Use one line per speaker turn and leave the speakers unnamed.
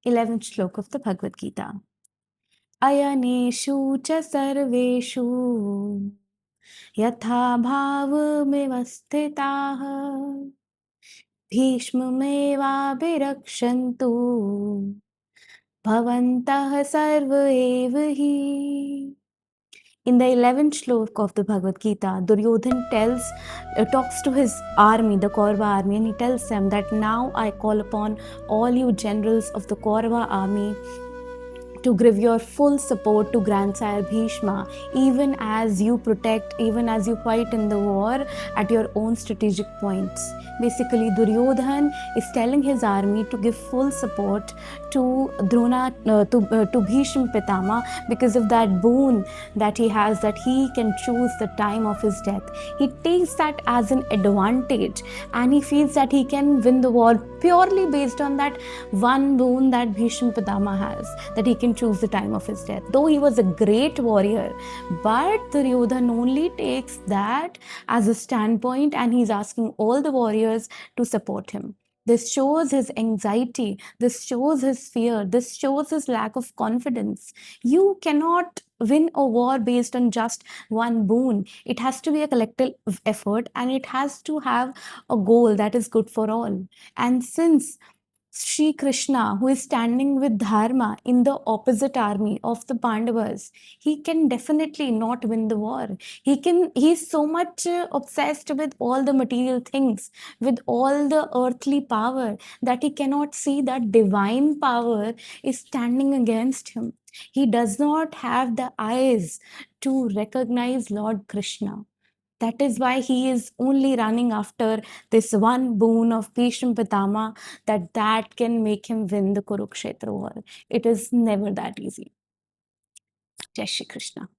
11th shloka of the Bhagavad Gita. Ayaneshu cha sarveshu yatha bhavameva sthitaah भीष्ममेवाभिरक्षन्तु भवन्तः सर्व एव हि. In the 11th shloka of the Bhagavad Gita, Duryodhan talks to his army, the Kaurava army, and he tells them that now I call upon all you generals of the Kaurava army to give your full support to Grandsire Bhishma, even as you protect, even as you fight in the war at your own strategic points. Basically, Duryodhan is telling his army to give full support to to Bhishma Pitama because of that boon that he has, that he can choose the time of his death. He takes that as an advantage and he feels that he can win the war purely based on that one boon that Bhishma Pitama has, that he can choose the time of his death. Though he was a great warrior, but Duryodhan only takes that as a standpoint and he's asking all the warriors to support him. This shows his anxiety, this shows his fear, this shows his lack of confidence. You cannot win a war based on just one boon. It has to be a collective effort and it has to have a goal that is good for all. And since Sri Krishna, who is standing with Dharma in the opposite army of the Pandavas, he can definitely not win the war. He's so much obsessed with all the material things, with all the earthly power, that he cannot see that divine power is standing against him. He does not have the eyes to recognize Lord Krishna. That is why he is only running after this one boon of Bhishma Pitama, that can make him win the Kurukshetra war. It is never that easy. Jai Shri Krishna.